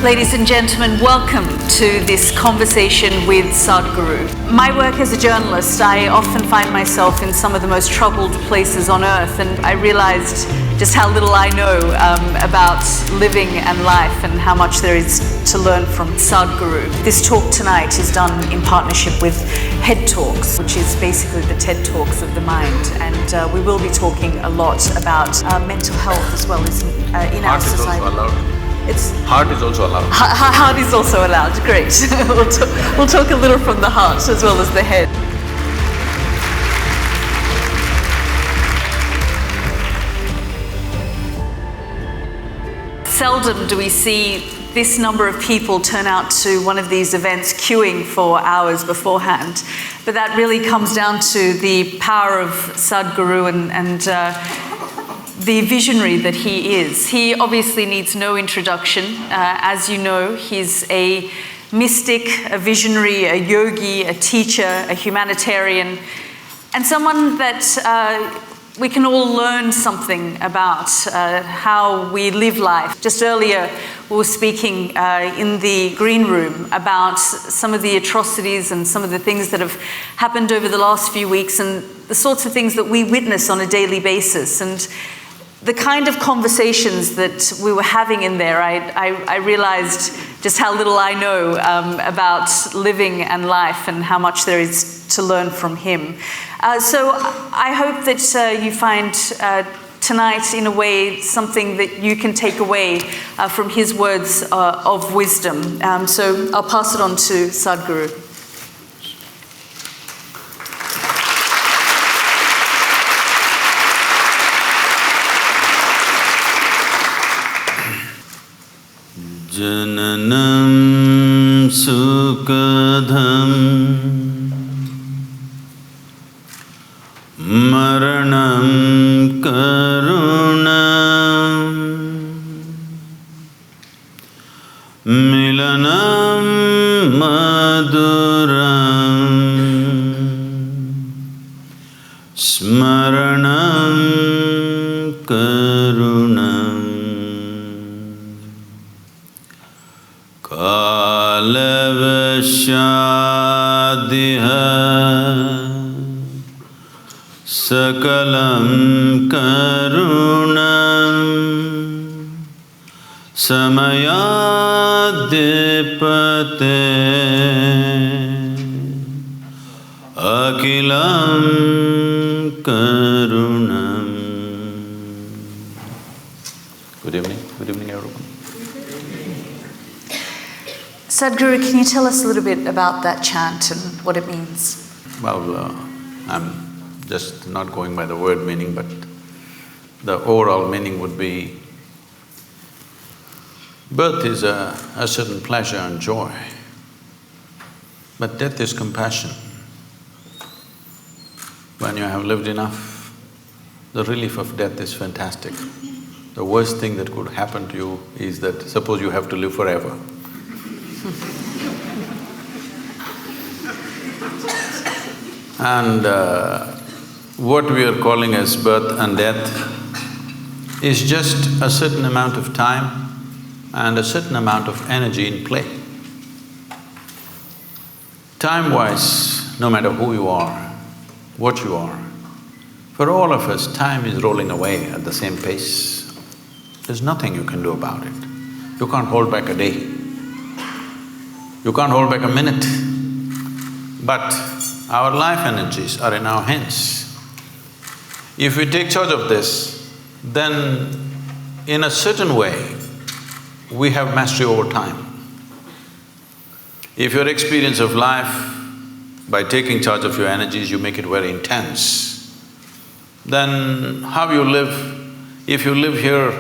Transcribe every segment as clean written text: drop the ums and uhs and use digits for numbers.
Ladies and gentlemen, welcome to this conversation with Sadhguru. My work as a journalist, I often find myself in some of the most troubled places on earth, and I realized just how little I know about living and life and how much there is to learn from Sadhguru. This talk tonight is done in partnership with Head Talks, which is basically the TED Talks of the mind, and we will be talking a lot about mental health as well as in our society. Also allowed. Heart is also allowed. Heart is also allowed, great. We'll talk a little from the heart as well as the head. Seldom do we see this number of people turn out to one of these events queuing for hours beforehand. But that really comes down to the power of Sadhguru and the visionary that he is. He obviously needs no introduction. As you know, he's a mystic, a visionary, a yogi, a teacher, a humanitarian, and someone that we can all learn something about how we live life. Just earlier, we were speaking in the green room about some of the atrocities and some of the things that have happened over the last few weeks and the sorts of things that we witness on a daily basis. And the kind of conversations that we were having in there, I realized just how little I know about living and life and how much there is to learn from him. So I hope that you find tonight, in a way, something that you can take away from his words of wisdom. So I'll pass it on to Sadhguru. Jananam sukadham maranam karunam milanam maduram smaranam karunam Kalavashadiha Sakalam Karunam Samayadipate Akilam Karunam. Good evening everyone. Sadhguru, can you tell us a little bit about that chant and what it means? Well, I'm just not going by the word meaning, but the overall meaning would be, birth is a certain pleasure and joy, but death is compassion. When you have lived enough, the relief of death is fantastic. The worst thing that could happen to you is that suppose you have to live forever. And what we are calling as birth and death is just a certain amount of time and a certain amount of energy in play. Time-wise, no matter who you are, what you are, for all of us, time is rolling away at the same pace. There's nothing you can do about it. You can't hold back a day. You can't hold back a minute. But our life energies are in our hands. If we take charge of this, then in a certain way, we have mastery over time. If your experience of life, by taking charge of your energies, you make it very intense, then how you live, if you live here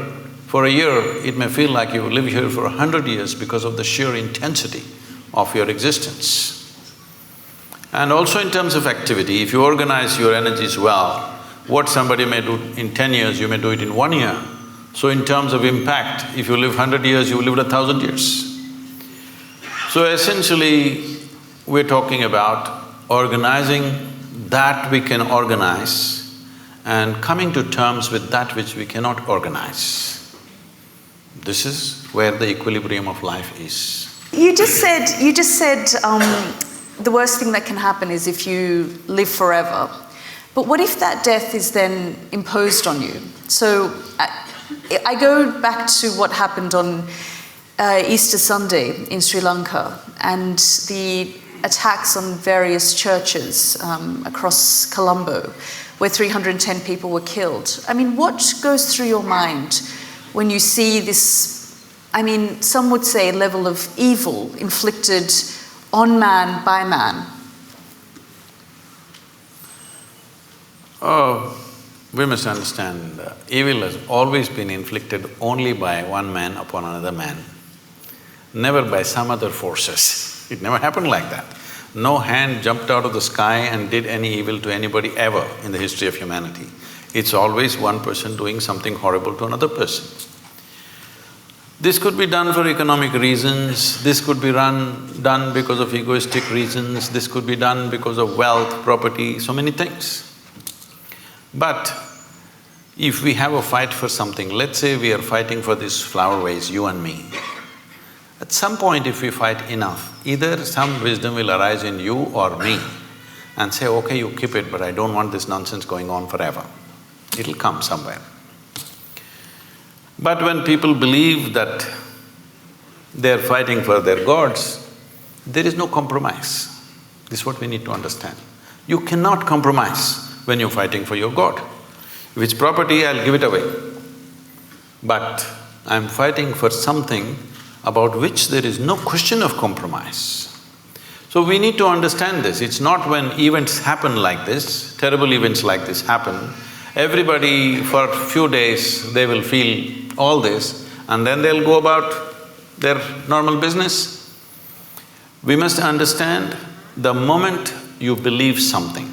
for a year, it may feel like you live here for 100 years because of the sheer intensity of your existence. And also in terms of activity, if you organize your energies well, what somebody may do in 10 years, you may do it in 1 year. So in terms of impact, if you live 100 years, you lived 1,000 years. So essentially, we're talking about organizing that we can organize and coming to terms with that which we cannot organize. This is where the equilibrium of life is. You just said the worst thing that can happen is if you live forever. But what if that death is then imposed on you? So I go back to what happened on Easter Sunday in Sri Lanka and the attacks on various churches across Colombo, where 310 people were killed. I mean, what goes through your mind when you see this, I mean, some would say a level of evil inflicted on man by man? Oh, we must understand, evil has always been inflicted only by one man upon another man, never by some other forces. It never happened like that. No hand jumped out of the sky and did any evil to anybody ever in the history of humanity. It's always one person doing something horrible to another person. This could be done for economic reasons, this could be done because of egoistic reasons, this could be done because of wealth, property, so many things. But if we have a fight for something, let's say we are fighting for this flower vase, you and me. At some point if we fight enough, either some wisdom will arise in you or me and say, okay, you keep it, but I don't want this nonsense going on forever. It'll come somewhere. But when people believe that they're fighting for their gods, there is no compromise. This is what we need to understand. You cannot compromise when you're fighting for your god. If it's property, I'll give it away. But I'm fighting for something about which there is no question of compromise. So we need to understand this. It's not when events happen like this, terrible events like this happen, everybody for a few days they will feel all this and then they'll go about their normal business. We must understand the moment you believe something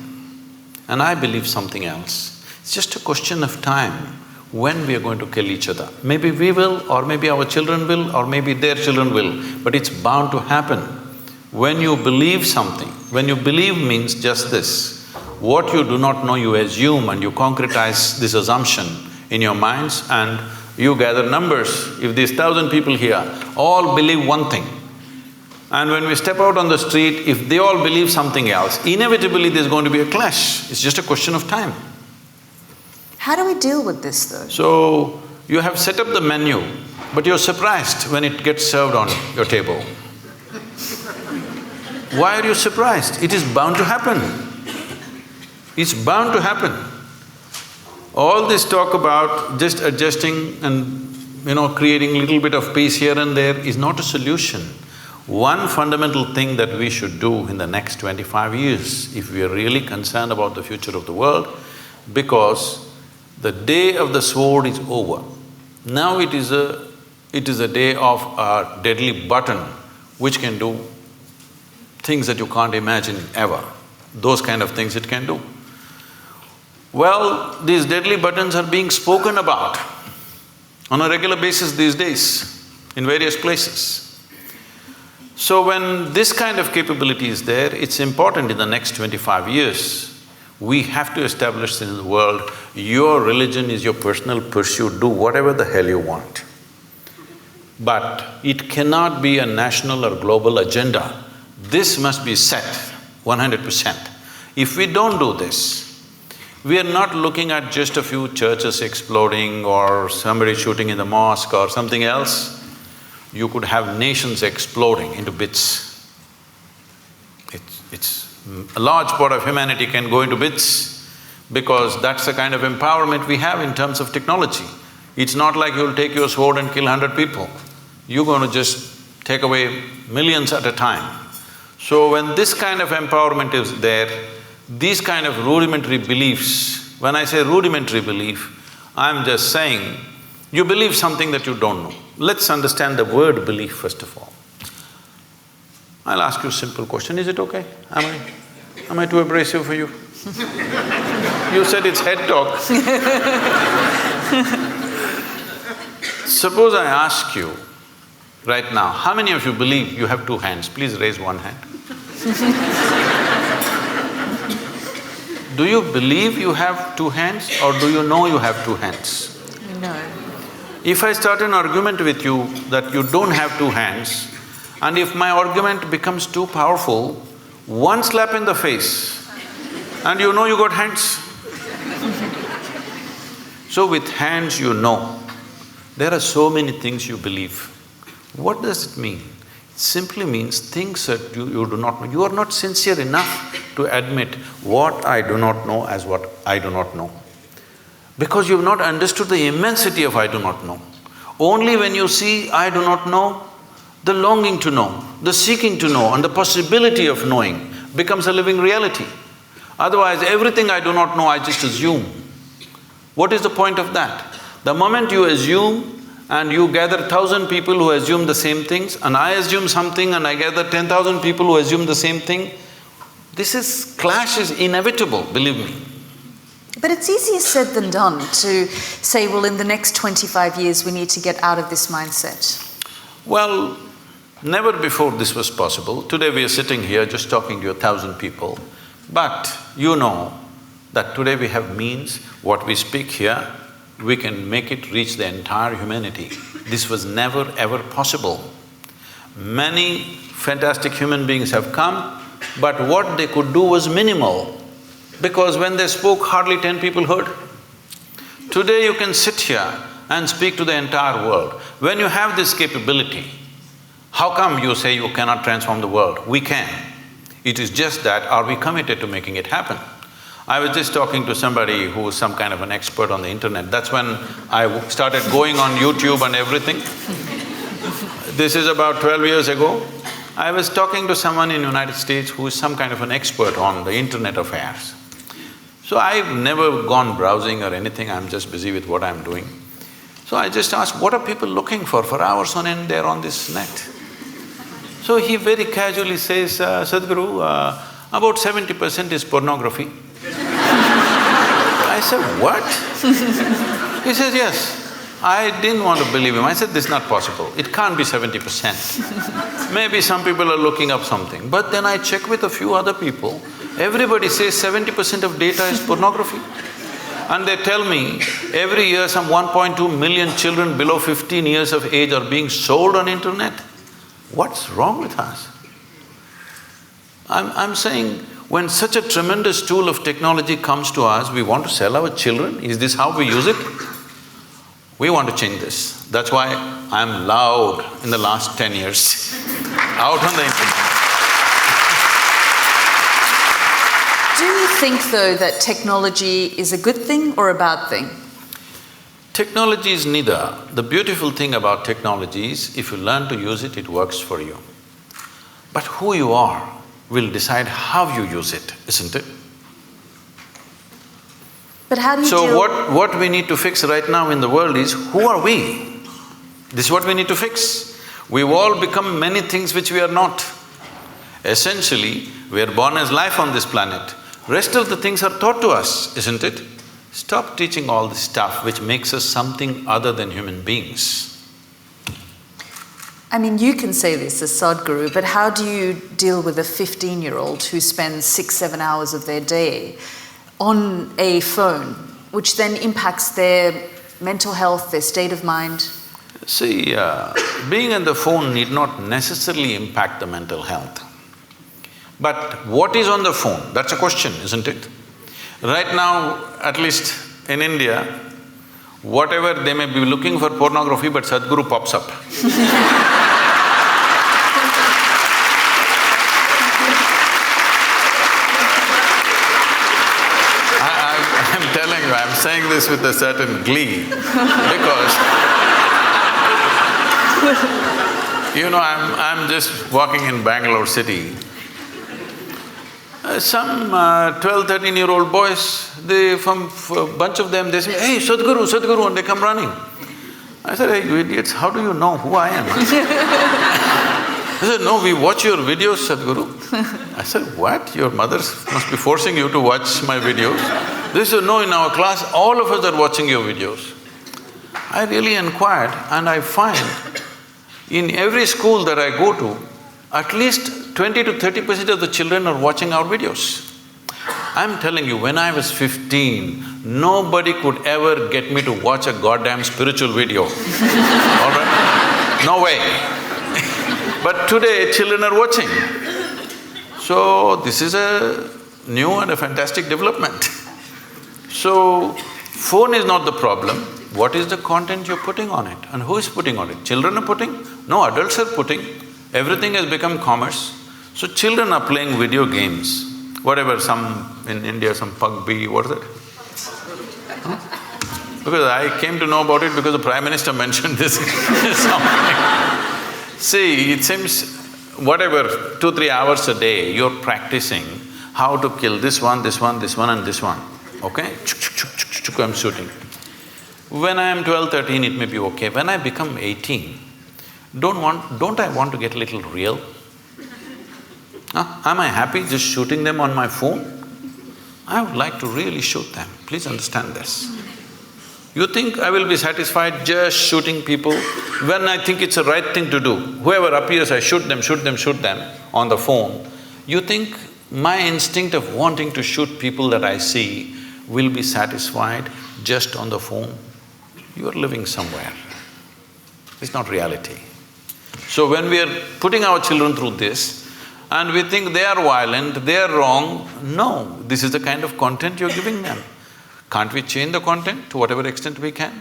and I believe something else, it's just a question of time when we are going to kill each other. Maybe we will, or maybe our children will, or maybe their children will, but it's bound to happen. When you believe something, when you believe means just this, what you do not know you assume and you concretize this assumption in your minds and you gather numbers. If there's 1,000 people here, all believe one thing. And when we step out on the street, if they all believe something else, inevitably there's going to be a clash. It's just a question of time. How do we deal with this though? So, you have set up the menu, but you're surprised when it gets served on your table. Why are you surprised? It is bound to happen. It's bound to happen. All this talk about just adjusting and, creating a little bit of peace here and there is not a solution. One fundamental thing that we should do in the next 25 years, if we are really concerned about the future of the world, because the day of the sword is over. Now it is a day of a deadly button which can do things that you can't imagine ever. Those kind of things it can do. Well, these deadly buttons are being spoken about on a regular basis these days in various places. So when this kind of capability is there, it's important in the next 25 years, we have to establish in the world, your religion is your personal pursuit, do whatever the hell you want. But it cannot be a national or global agenda. This must be set 100%. If we don't do this, we are not looking at just a few churches exploding or somebody shooting in the mosque or something else. You could have nations exploding into bits. A large part of humanity can go into bits because that's the kind of empowerment we have in terms of technology. It's not like you'll take your sword and kill 100 people. You're going to just take away millions at a time. So when this kind of empowerment is there, these kind of rudimentary beliefs, when I say rudimentary belief, I'm just saying, you believe something that you don't know. Let's understand the word belief first of all. I'll ask you a simple question, is it okay? Am I too abrasive for you? You said it's head talk. Suppose I ask you right now, how many of you believe you have two hands? Please raise one hand. Do you believe you have two hands or do you know you have two hands? No. If I start an argument with you that you don't have two hands, and if my argument becomes too powerful, one slap in the face and you know you got hands. So with hands you know. There are so many things you believe. What does it mean? It simply means things that you do not know. You are not sincere enough to admit what I do not know as what I do not know. Because you've not understood the immensity of I do not know. Only when you see I do not know, the longing to know, the seeking to know and the possibility of knowing becomes a living reality. Otherwise, everything I do not know, I just assume. What is the point of that? The moment you assume and you gather 1,000 people who assume the same things, and I assume something and I gather 10,000 people who assume the same thing, clash is inevitable, believe me. But it's easier said than done to say, well, in the next 25 years we need to get out of this mindset. Well, never before this was possible. Today we are sitting here just talking to 1,000 people, but you know that today we have means, what we speak here, we can make it reach the entire humanity. This was never ever possible. Many fantastic human beings have come, but what they could do was minimal, because when they spoke, hardly 10 people heard. Today you can sit here and speak to the entire world. When you have this capability, how come you say you cannot transform the world? We can. It is just that, are we committed to making it happen? I was just talking to somebody who was some kind of an expert on the internet. That's when I started going on YouTube and everything. This is about 12 years ago. I was talking to someone in United States who is some kind of an expert on the internet affairs. So I've never gone browsing or anything, I'm just busy with what I'm doing. So I just asked, what are people looking for? For hours on end, they're on this net. So he very casually says, Sadhguru, about 70% is pornography. I said, what? He says, yes. I didn't want to believe him. I said, this is not possible. It can't be 70%. Maybe some people are looking up something. But then I check with a few other people. Everybody says 70% of data is pornography. And they tell me, every year some 1.2 million children below 15 years of age are being sold on internet. What's wrong with us? I'm saying, when such a tremendous tool of technology comes to us, we want to sell our children? Is this how we use it? We want to change this. That's why I'm loud in the last 10 years, out on the internet. Do you think, though, that technology is a good thing or a bad thing? Technology is neither. The beautiful thing about technology is, if you learn to use it, it works for you. But who you are will decide how you use it, isn't it? But how do you So what we need to fix right now in the world is, who are we? This is what we need to fix. We've all become many things which we are not. Essentially, we are born as life on this planet. Rest of the things are taught to us, isn't it? Stop teaching all this stuff which makes us something other than human beings. I mean, you can say this as Sadhguru, but how do you deal with a 15-year-old who spends 6-7 hours of their day on a phone, which then impacts their mental health, their state of mind? See, being on the phone need not necessarily impact the mental health. But what is on the phone? That's a question, isn't it? Right now, at least in India, whatever they may be looking for pornography, but Sadhguru pops up. I'm telling you, I'm saying this with a certain glee, because you know, I'm just walking in Bangalore city. Some 12-13-year-old boys, from a bunch of them, they say, hey, Sadhguru, Sadhguru, and they come running. I said, hey, you idiots, how do you know who I am? They said, no, we watch your videos, Sadhguru. I said, what? Your mothers must be forcing you to watch my videos? They said, no, in our class, all of us are watching your videos. I really inquired, and I find in every school that I go to, at least 20 to 30% of the children are watching our videos. I'm telling you, when I was 15, nobody could ever get me to watch a goddamn spiritual video, all right? No way. But today, children are watching. So, this is a new and a fantastic development. So, phone is not the problem. What is the content you're putting on it and who is putting on it? Children are putting? No, adults are putting. Everything has become commerce. So, children are playing video games. Whatever, some in India, some PUBG, what is it? Huh? Because I came to know about it because the Prime Minister mentioned this something. See, it seems whatever, 2-3 hours a day, you're practicing how to kill this one, this one, this one and this one, okay? I'm shooting. When I am 12, 13, it may be okay. When I become 18, don't I want to get a little real? Am I happy just shooting them on my phone? I would like to really shoot them, please understand this. You think I will be satisfied just shooting people when I think it's the right thing to do? Whoever appears, I shoot them on the phone. You think my instinct of wanting to shoot people that I see will be satisfied just on the phone? You are living somewhere. It's not reality. So when we are putting our children through this, and we think they are violent, they are wrong, no, this is the kind of content you're giving them. Can't we change the content to whatever extent we can?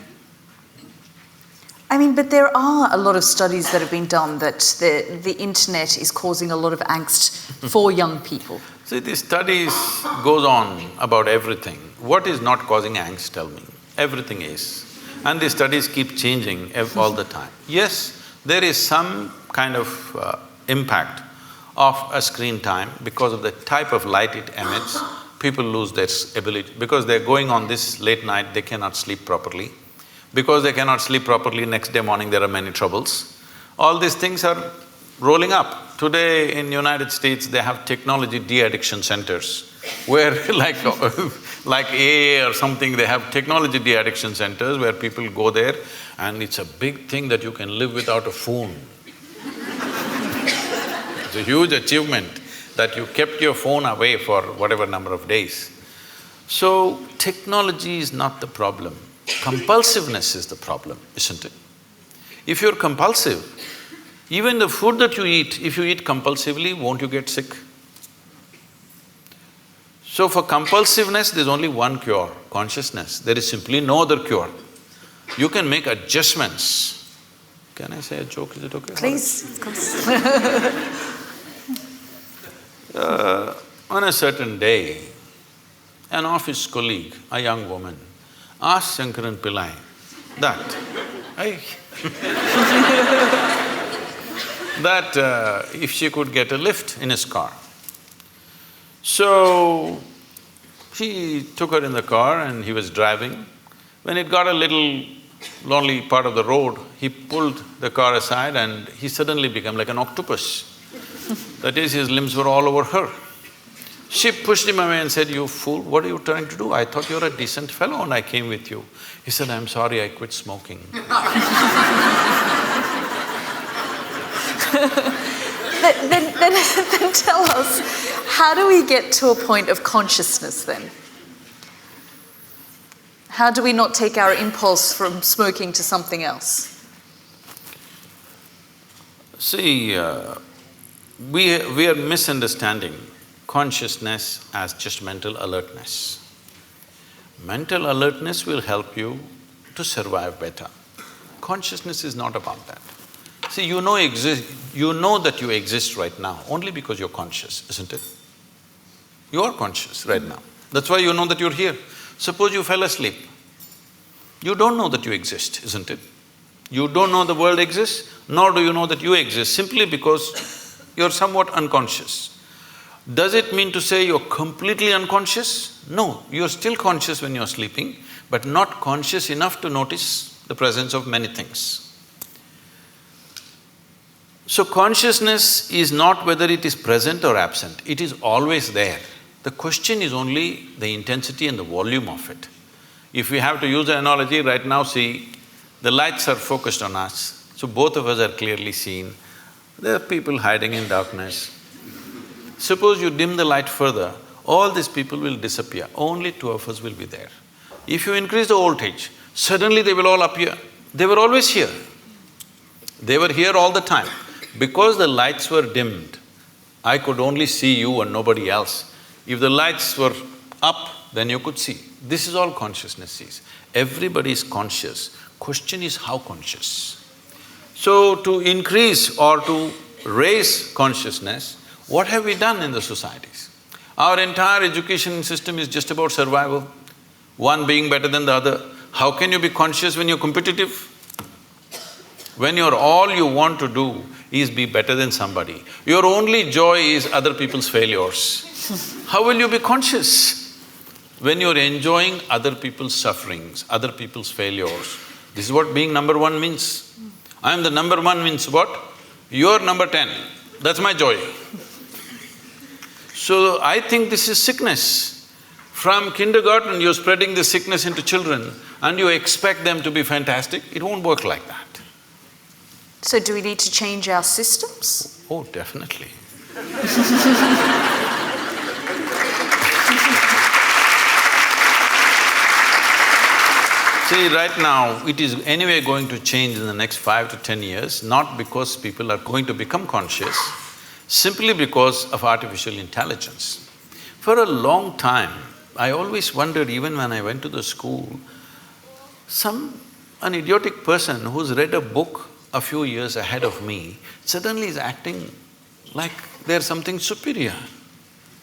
I mean, but there are a lot of studies that have been done that the internet is causing a lot of angst for young people. See, these studies goes on about everything. What is not causing angst, tell me? Everything is. And these studies keep changing all the time. Yes, there is some kind of impact of a screen time because of the type of light it emits. People lose their ability, because they're going on this late night, they cannot sleep properly. Because they cannot sleep properly, next day morning there are many troubles. All these things are rolling up. Today in United States, they have technology de-addiction centers, where like AA or something, they have technology de-addiction centers where people go there, and it's a big thing that you can live without a phone. It's a huge achievement that you kept your phone away for whatever number of days. So, technology is not the problem. Compulsiveness is the problem, isn't it? If you're compulsive, even the food that you eat, if you eat compulsively, won't you get sick? So for compulsiveness, there's only one cure, consciousness. There is simply no other cure. You can make adjustments. Can I say a joke? Is it okay? Please, of course. On a certain day, an office colleague, a young woman, asked Shankaran Pillai that if she could get a lift in his car. So, he took her in the car and he was driving. When it got a little lonely part of the road, he pulled the car aside and he suddenly became like an octopus. That is, his limbs were all over her. She pushed him away and said, "You fool, what are you trying to do? I thought you were a decent fellow and I came with you." He said, "I'm sorry, I quit smoking." Then tell us, how do we get to a point of consciousness then? How do we not take our impulse from smoking to something else? See, we are misunderstanding consciousness as just mental alertness. Mental alertness will help you to survive better. Consciousness is not about that. See, you know that you exist right now only because you're conscious, isn't it? You are conscious right now. That's why you know that you're here. Suppose you fell asleep. You don't know that you exist, isn't it? You don't know the world exists, nor do you know that you exist, simply because you're somewhat unconscious. Does it mean to say you're completely unconscious? No, you're still conscious when you're sleeping, but not conscious enough to notice the presence of many things. So consciousness is not whether it is present or absent, it is always there. The question is only the intensity and the volume of it. If we have to use an analogy, right now see, the lights are focused on us, so both of us are clearly seen. There are people hiding in darkness. Suppose you dim the light further, all these people will disappear, only two of us will be there. If you increase the voltage, suddenly they will all appear. They were always here. They were here all the time. Because the lights were dimmed, I could only see you and nobody else. If the lights were up, then you could see. This is all consciousness sees. Everybody is conscious. Question is how conscious. So to increase or to raise consciousness, what have we done in the societies? Our entire education system is just about survival, one being better than the other. How can you be conscious when you're competitive? When all you want to do is be better than somebody. Your only joy is other people's failures. How will you be conscious? When you're enjoying other people's sufferings, other people's failures. This is what being number one means. I'm the number one means what? You're number 10. That's my joy. So I think this is sickness. From kindergarten, you're spreading this sickness into children and you expect them to be fantastic. It won't work like that. So do we need to change our systems? Oh, definitely. See, right now, it is anyway going to change in the next 5 to 10 years, not because people are going to become conscious, simply because of artificial intelligence. For a long time, I always wondered, even when I went to the school, an idiotic person who's read a book a few years ahead of me suddenly is acting like they're something superior.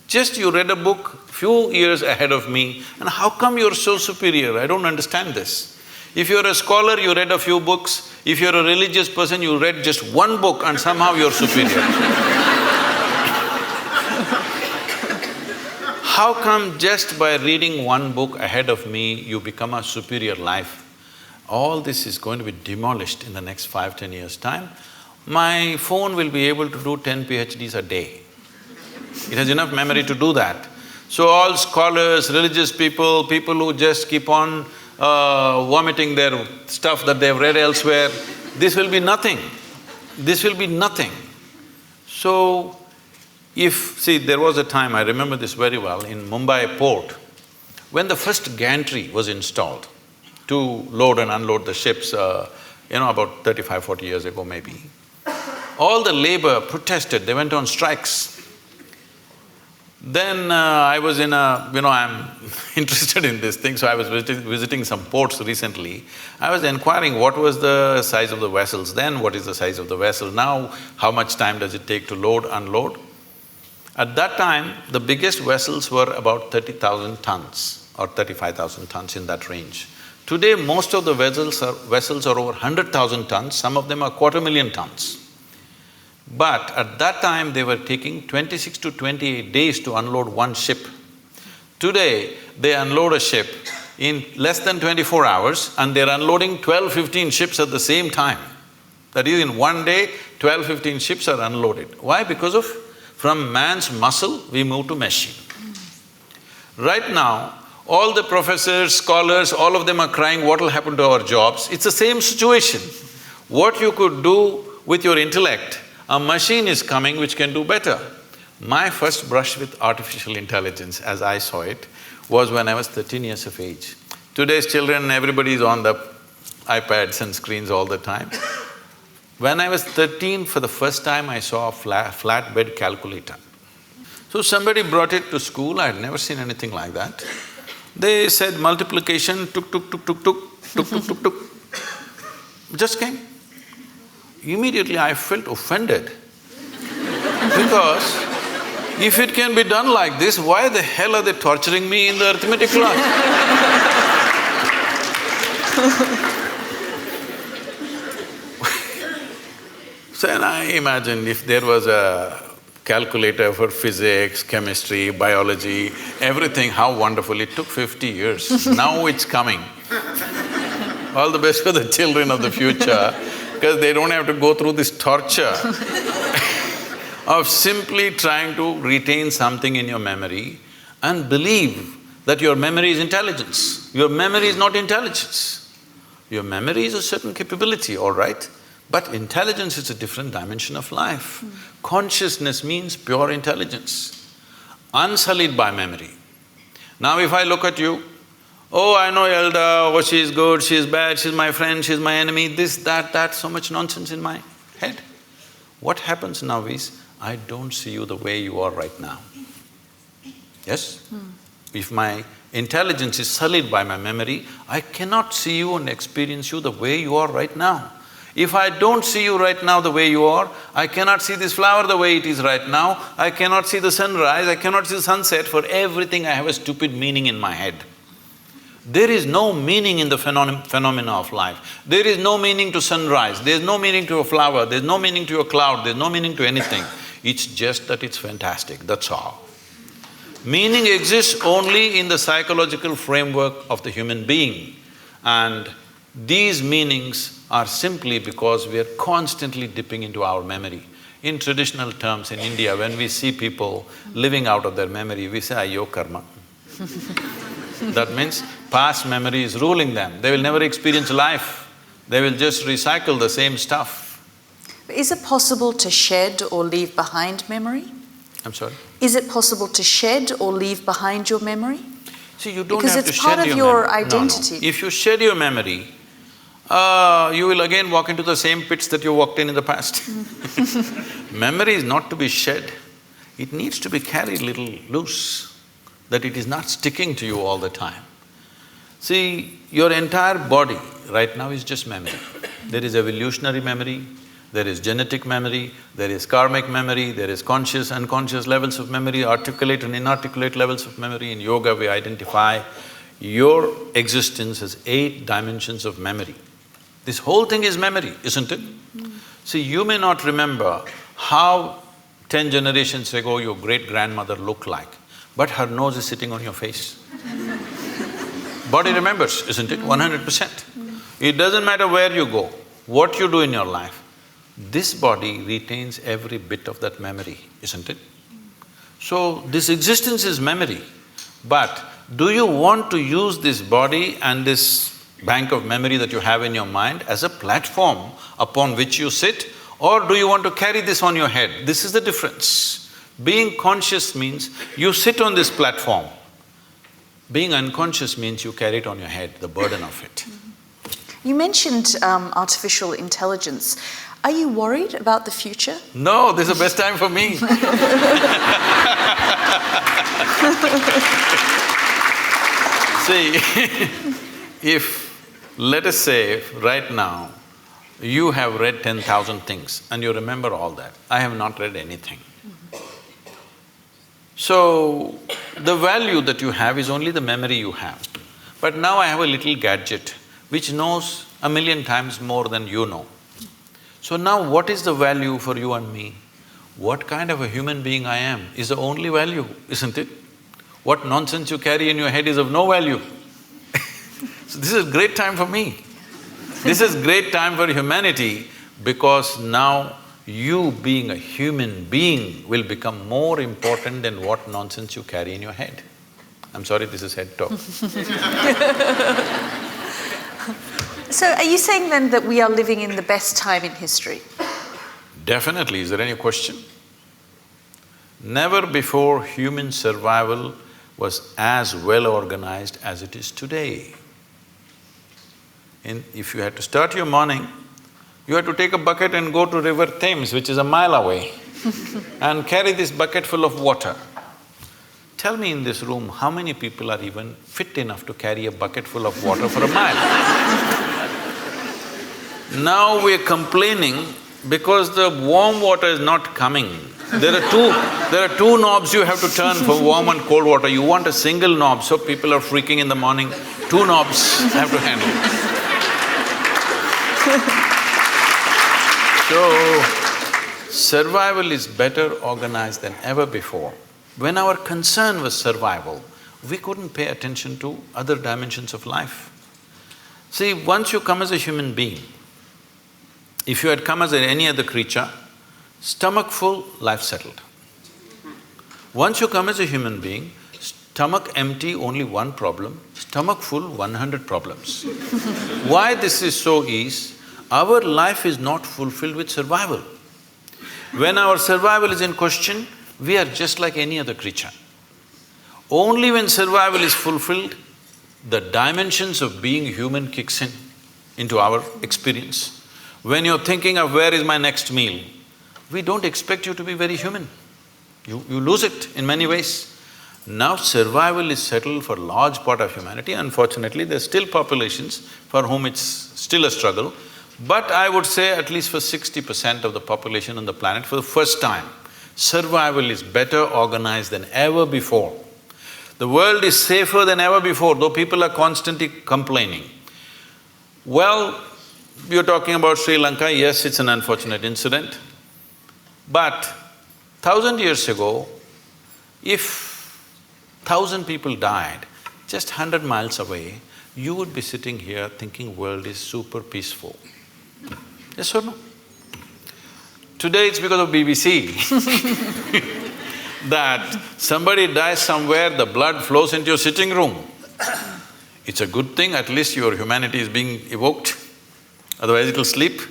Just you read a book few years ahead of me, and how come you're so superior? I don't understand this. If you're a scholar, you read a few books. If you're a religious person, you read just one book and somehow you're superior. How come just by reading one book ahead of me, you become a superior life? All this is going to be demolished in the next 5–10 years' time. My phone will be able to do 10 PhDs a day. It has enough memory to do that. So all scholars, religious people, people who just keep on vomiting their stuff that they've read elsewhere, this will be nothing. This will be nothing. So, see, there was a time, I remember this very well, in Mumbai port, when the first gantry was installed to load and unload the ships, about 35–40 years ago maybe, all the labor protested, they went on strikes. Then I was in I'm interested in this thing, so I was visiting some ports recently. I was inquiring what was the size of the vessels then, what is the size of the vessel now, how much time does it take to load, unload. At that time, the biggest vessels were about 30,000 tons or 35,000 tons, in that range. Today, most of the vessels are over 100,000 tons, some of them are 250,000 tons. But at that time, they were taking 26 to 28 days to unload one ship. Today, they unload a ship in less than 24 hours and they're unloading 12–15 ships at the same time. That is, in one day, 12–15 ships are unloaded. Why? Because from man's muscle, we move to machine. Right now, all the professors, scholars, all of them are crying, what will happen to our jobs? It's the same situation. What you could do with your intellect, a machine is coming which can do better. My first brush with artificial intelligence, as I saw it, was when I was 13 years of age. Today's children, everybody is on the iPads and screens all the time. When I was 13, for the first time, I saw a flatbed calculator. So somebody brought it to school, I had never seen anything like that. They said multiplication, tuk, tuk, tuk, tuk, tuk, tuk, tuk, tuk, tuk. Just came. Immediately I felt offended because if it can be done like this, why the hell are they torturing me in the arithmetic class? So then I imagined if there was a calculator for physics, chemistry, biology, everything, how wonderful. It took 50 years, now it's coming. All the best for the children of the future, because they don't have to go through this torture of simply trying to retain something in your memory and believe that your memory is intelligence. Your memory is not intelligence. Your memory is a certain capability, all right, but intelligence is a different dimension of life. Consciousness means pure intelligence. unsullied by memory. Now if I look at you, oh, I know Yalda, oh, she's good, she's bad, she's my friend, she's my enemy, this, that, so much nonsense in my head. What happens now is, I don't see you the way you are right now. Yes? If my intelligence is sullied by my memory, I cannot see you and experience you the way you are right now. If I don't see you right now the way you are, I cannot see this flower the way it is right now, I cannot see the sunrise, I cannot see the sunset. For everything I have a stupid meaning in my head. There is no meaning in the phenomena of life. There is no meaning to sunrise, there's no meaning to a flower, there's no meaning to a cloud, there's no meaning to anything. It's just that it's fantastic, that's all. Meaning exists only in the psychological framework of the human being, and these meanings are simply because we are constantly dipping into our memory. In traditional terms in India, when we see people living out of their memory, we say, ayyo karma. That means past memory is ruling them. They will never experience life. They will just recycle the same stuff. Is it possible to shed or leave behind memory? I'm sorry? Is it possible to shed or leave behind your memory? See, you don't because have to it's shed part of your memory. identity. No. If you shed your memory, you will again walk into the same pits that you walked in the past. Memory is not to be shed, it needs to be carried little loose, that it is not sticking to you all the time. See, your entire body right now is just memory. There is evolutionary memory, there is genetic memory, there is karmic memory, there is conscious, unconscious levels of memory, articulate and inarticulate levels of memory. In yoga we identify your existence as 8 dimensions of memory. This whole thing is memory, isn't it? See, you may not remember how 10 generations ago your great-grandmother looked like, but her nose is sitting on your face. Body remembers, isn't it? 100%. It doesn't matter where you go, what you do in your life, this body retains every bit of that memory, isn't it? So, this existence is memory, but do you want to use this body and this bank of memory that you have in your mind as a platform upon which you sit, or do you want to carry this on your head? This is the difference. Being conscious means you sit on this platform. Being unconscious means you carry it on your head, the burden of it. You mentioned artificial intelligence. Are you worried about the future? No, this is the best time for me. See, if, let us say, right now, you have read 10,000 things and you remember all that. I have not read anything. So, the value that you have is only the memory you have. But now I have a little gadget which knows 1,000,000 times more than you know. So now what is the value for you and me? What kind of a human being I am is the only value, isn't it? What nonsense you carry in your head is of no value. So this is a great time for me. This is great time for humanity, because now you being a human being will become more important than what nonsense you carry in your head. I'm sorry, this is head talk. So are you saying then that we are living in the best time in history? Definitely. Is there any question? Never before human survival was as well organized as it is today. If you had to start your morning, you had to take a bucket and go to River Thames, which is a mile away, and carry this bucket full of water. Tell me in this room, how many people are even fit enough to carry a bucket full of water for a mile? Now we're complaining because the warm water is not coming. There are two knobs you have to turn for warm and cold water. You want a single knob, so people are freaking in the morning. 2 knobs have to handle. So, survival is better organized than ever before. When our concern was survival, we couldn't pay attention to other dimensions of life. See, once you come as a human being, if you had come as any other creature, stomach full, life settled. Once you come as a human being, stomach empty, only 1 problem, stomach full, 100 problems. Why this is so is, our life is not fulfilled with survival. When our survival is in question, we are just like any other creature. Only when survival is fulfilled, the dimensions of being human kicks in into our experience. When you're thinking of where is my next meal, we don't expect you to be very human. You lose it in many ways. Now survival is settled for a large part of humanity. Unfortunately, there's still populations for whom it's still a struggle. But I would say at least for 60% of the population on the planet, for the first time, survival is better organized than ever before. The world is safer than ever before, though people are constantly complaining. Well, you're talking about Sri Lanka, yes, it's an unfortunate incident. But 1,000 years ago, if 1,000 people died just 100 miles away, you would be sitting here thinking world is super peaceful. Yes or no? Today it's because of BBC that somebody dies somewhere, the blood flows into your sitting room. It's a good thing, at least your humanity is being evoked, otherwise it'll sleep.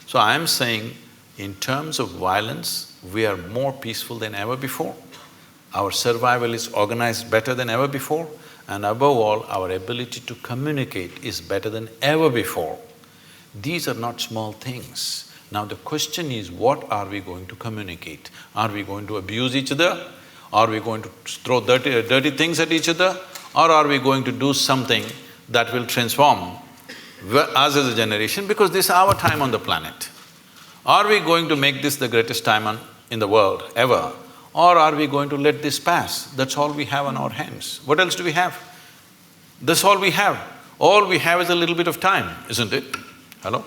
So I'm saying, in terms of violence, we are more peaceful than ever before. Our survival is organized better than ever before, and above all, our ability to communicate is better than ever before. These are not small things. Now the question is, what are we going to communicate? Are we going to abuse each other? Are we going to throw dirty things at each other? Or are we going to do something that will transform us as a generation, because this is our time on the planet? Are we going to make this the greatest time in the world ever? Or are we going to let this pass? That's all we have on our hands. What else do we have? That's all we have. All we have is a little bit of time, isn't it? Hello?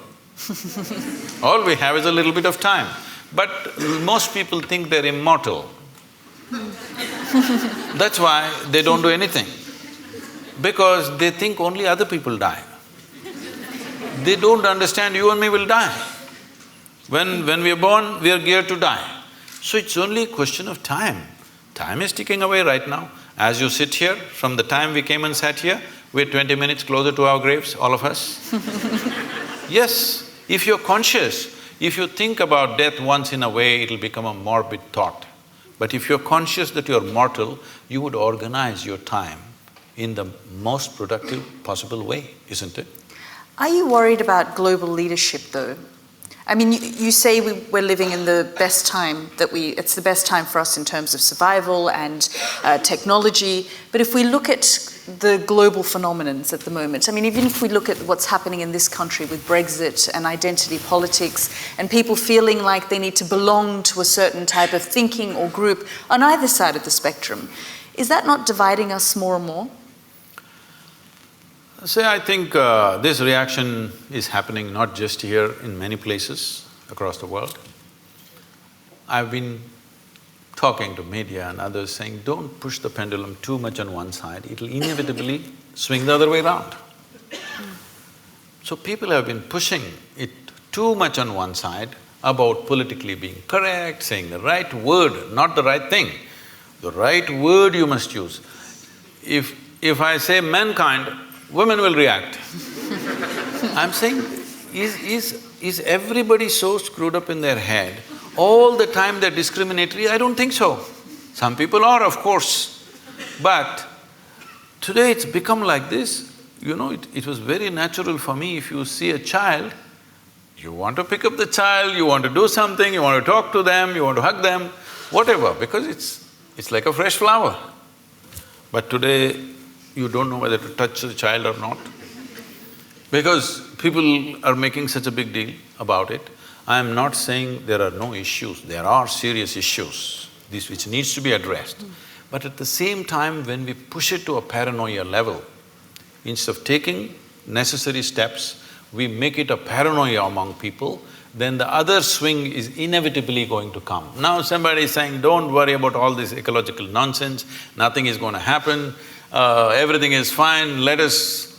All we have is a little bit of time. But most people think they're immortal. That's why they don't do anything. Because they think only other people die. They don't understand you and me will die. When we are born, we are geared to die. So it's only a question of time. Time is ticking away right now. As you sit here, from the time we came and sat here, we're 20 minutes closer to our graves, all of us. Yes, if you're conscious, if you think about death once in a way, it'll become a morbid thought. But if you're conscious that you're mortal, you would organize your time in the most productive possible way, isn't it? Are you worried about global leadership though? I mean, you say we're living in the best time it's the best time for us in terms of survival and technology, but if we look at the global phenomenons at the moment, I mean, even if we look at what's happening in this country with Brexit and identity politics and people feeling like they need to belong to a certain type of thinking or group on either side of the spectrum, is that not dividing us more and more? See, I think this reaction is happening not just here, in many places across the world. I've been talking to media and others saying, don't push the pendulum too much on one side, it'll inevitably swing the other way around. So people have been pushing it too much on one side about politically being correct, saying the right word, not the right thing. The right word you must use. If I say mankind, women will react. I'm saying, is everybody so screwed up in their head? All the time they're discriminatory? I don't think so. Some people are, of course. But today it's become like this. You know, it was very natural for me, if you see a child, you want to pick up the child, you want to do something, you want to talk to them, you want to hug them, whatever, because it's like a fresh flower. But today, you don't know whether to touch the child or not, because people are making such a big deal about it. I am not saying there are no issues, there are serious issues, this which needs to be addressed. But at the same time, when we push it to a paranoia level, instead of taking necessary steps, we make it a paranoia among people, then the other swing is inevitably going to come. Now somebody is saying, don't worry about all this ecological nonsense, nothing is going to happen, everything is fine, let's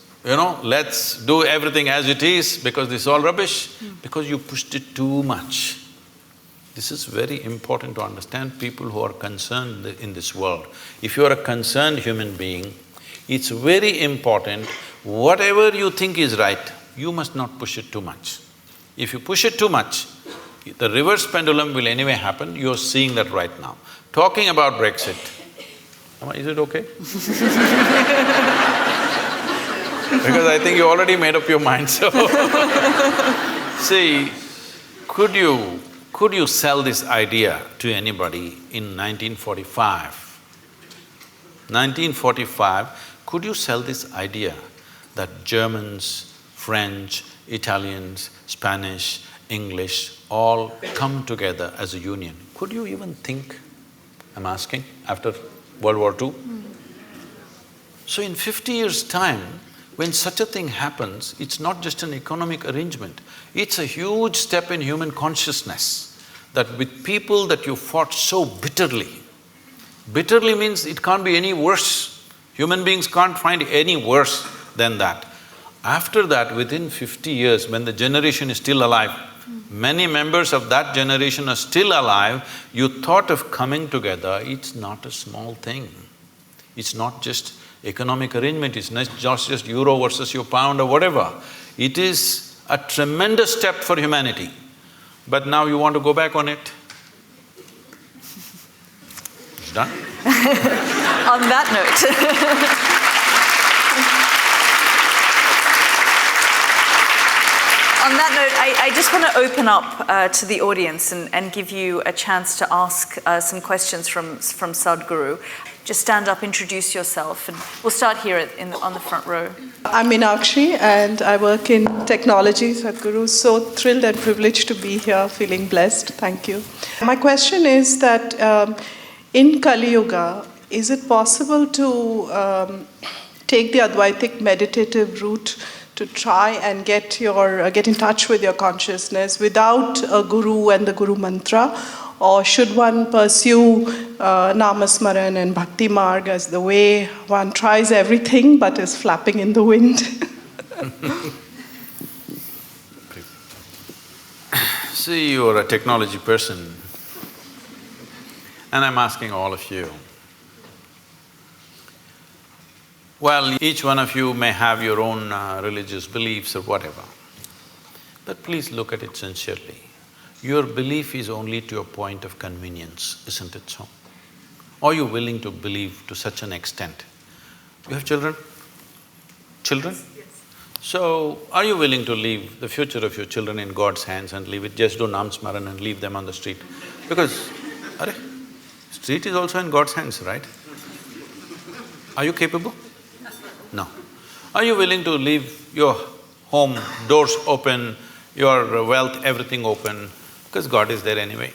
do everything as it is because this is all rubbish, because you pushed it too much. This is very important to understand, people who are concerned in this world. If you are a concerned human being, it's very important, whatever you think is right, you must not push it too much. If you push it too much, the reverse pendulum will anyway happen, you're seeing that right now. Talking about Brexit, Is it okay? Because I think you already made up your mind, so see, could you sell this idea to anybody in 1945? 1945, could you sell this idea that Germans, French, Italians, Spanish, English all come together as a union? Could you even think, I'm asking, after World War II? So in 50 years' time, when such a thing happens, it's not just an economic arrangement, it's a huge step in human consciousness that with people that you fought so bitterly, bitterly means it can't be any worse. Human beings can't find any worse than that. After that, within 50 years, when the generation is still alive, many members of that generation are still alive, you thought of coming together, it's not a small thing. It's not just economic arrangement, it's not just euro versus your pound or whatever. It is a tremendous step for humanity. But now you want to go back on it? It's done. On that note On that note, I just want to open up to the audience and give you a chance to ask some questions from Sadhguru. Just stand up, introduce yourself, and we'll start here on the front row. I'm Meenakshi and I work in technology, Sadhguru. So thrilled and privileged to be here, feeling blessed. Thank you. My question is that in Kali Yuga, is it possible to take the Advaitic meditative route to try and get in touch with your consciousness without a guru and the guru mantra? Or should one pursue Namasmaran and Bhakti Marg as the way one tries everything but is flapping in the wind? See, you're a technology person, and I'm asking all of you. Well, each one of you may have your own religious beliefs or whatever, but please look at it sincerely. Your belief is only to a point of convenience, isn't it so? Are you willing to believe to such an extent? You have children? Children? Yes. So, are you willing to leave the future of your children in God's hands and leave it, just do Nam Smaran and leave them on the street? Because, street is also in God's hands, right? Are you capable? No. Are you willing to leave your home, doors open, your wealth, everything open, because God is there anyway?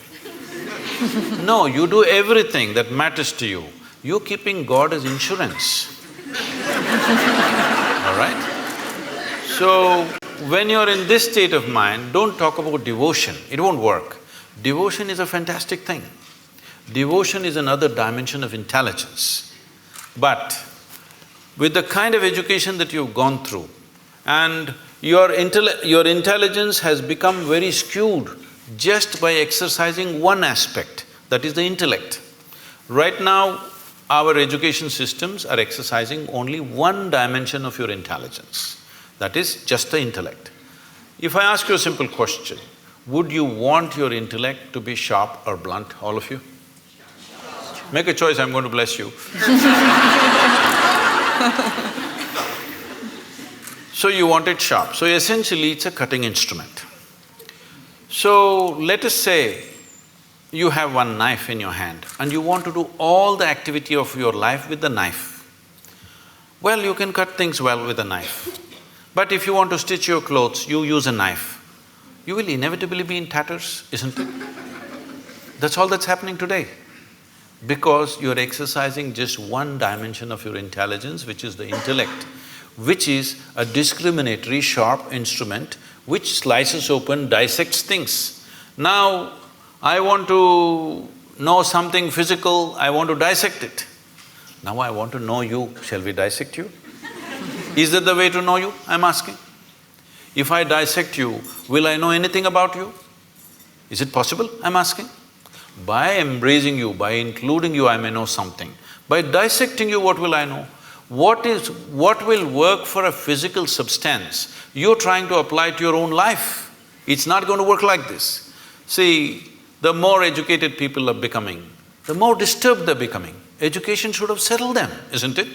No, you do everything that matters to you. You're keeping God as insurance. All right? So, when you're in this state of mind, don't talk about devotion, it won't work. Devotion is a fantastic thing. Devotion is another dimension of intelligence. But with the kind of education that you've gone through, and your intelligence has become very skewed just by exercising one aspect, that is the intellect. Right now, our education systems are exercising only one dimension of your intelligence, that is just the intellect. If I ask you a simple question, would you want your intellect to be sharp or blunt, all of you? Make a choice, I'm going to bless you. So you want it sharp. So essentially, it's a cutting instrument. So let us say you have one knife in your hand and you want to do all the activity of your life with the knife. Well, you can cut things well with a knife. But if you want to stitch your clothes, you use a knife. You will inevitably be in tatters, isn't it? That's all that's happening today. Because you're exercising just one dimension of your intelligence, which is the intellect, which is a discriminatory, sharp instrument which slices open, dissects things. Now, I want to know something physical, I want to dissect it. Now I want to know you, shall we dissect you? Is that the way to know you, I'm asking? If I dissect you, will I know anything about you? Is it possible, I'm asking? By embracing you, by including you, I may know something. By dissecting you, what will I know? What will work for a physical substance, you're trying to apply to your own life. It's not going to work like this. See, the more educated people are becoming, the more disturbed they're becoming, Education should have settled them, isn't it?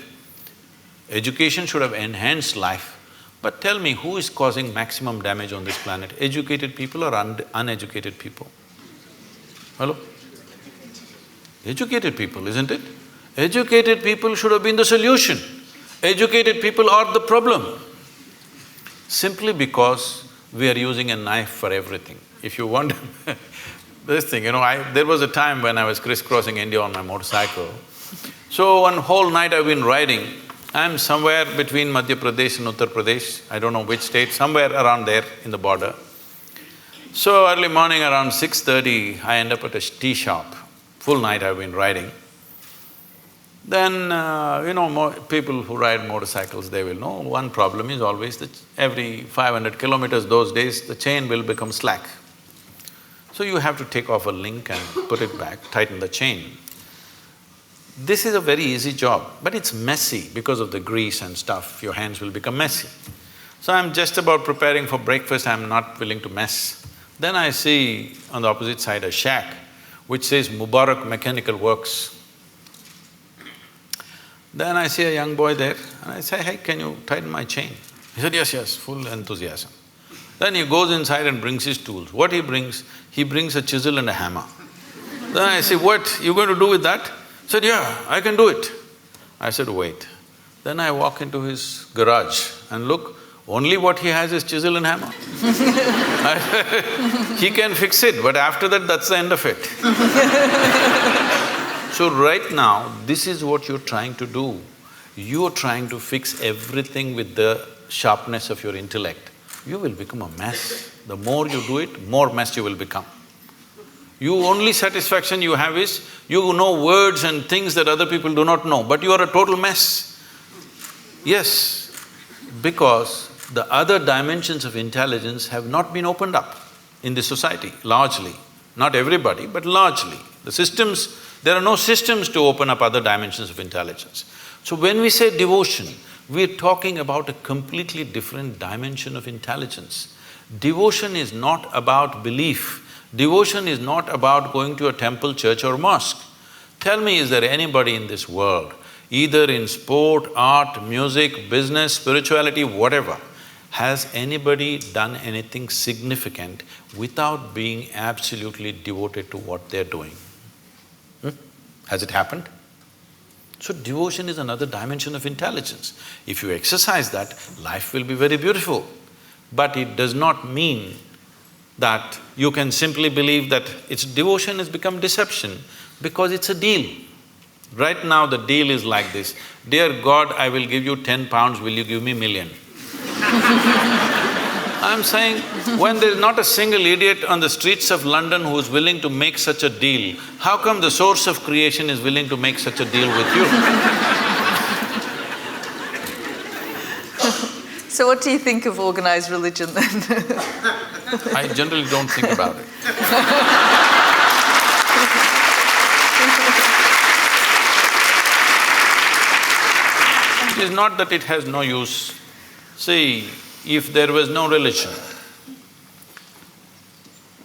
Education should have enhanced life. But tell me, who is causing maximum damage on this planet? Educated people or uneducated people? Hello? Educated people, isn't it? Educated people should have been the solution. Educated people are the problem. Simply because we are using a knife for everything. If you wonder this thing, there was a time when I was crisscrossing India on my motorcycle. So one whole night I've been riding. I'm somewhere between Madhya Pradesh and Uttar Pradesh, I don't know which state, somewhere around there in the border. So early morning around 6:30, I end up at a tea shop. Full night I've been riding. Then, people who ride motorcycles, they will know one problem is always that every 500 kilometers those days, the chain will become slack. So you have to take off a link and put it back, tighten the chain. This is a very easy job, but it's messy because of the grease and stuff, your hands will become messy. So I'm just about preparing for breakfast, I'm not willing to mess. Then I see on the opposite side a shack which says Mubarak Mechanical Works. Then I see a young boy there and I say, "Hey, can you tighten my chain?" He said, yes, full enthusiasm. Then he goes inside and brings his tools. What he brings? He brings a chisel and a hammer. Then I say, "What, you going to do with that?" He said, "Yeah, I can do it." I said, "Wait." Then I walk into his garage and look, only what he has is chisel and hammer. He can fix it, but after that, that's the end of it. So right now, this is what you're trying to do. You're trying to fix everything with the sharpness of your intellect. You will become a mess. The more you do it, more mess you will become. Only satisfaction you have is, you know words and things that other people do not know, but you are a total mess. Yes, because the other dimensions of intelligence have not been opened up in this society, largely. Not everybody, but largely. There are no systems to open up other dimensions of intelligence. So when we say devotion, we're talking about a completely different dimension of intelligence. Devotion is not about belief. Devotion is not about going to a temple, church or mosque. Tell me, is there anybody in this world, either in sport, art, music, business, spirituality, whatever, has anybody done anything significant without being absolutely devoted to what they're doing? Has it happened? So devotion is another dimension of intelligence. If you exercise that, life will be very beautiful. But it does not mean that you can simply believe that devotion has become deception because it's a deal. Right now the deal is like this, "Dear God, I will give you 10 pounds, will you give me million?" I'm saying, when there's not a single idiot on the streets of London who's willing to make such a deal, how come the source of creation is willing to make such a deal with you? So what do you think of organized religion then? I generally don't think about it. It is not that it has no use. See, if there was no religion,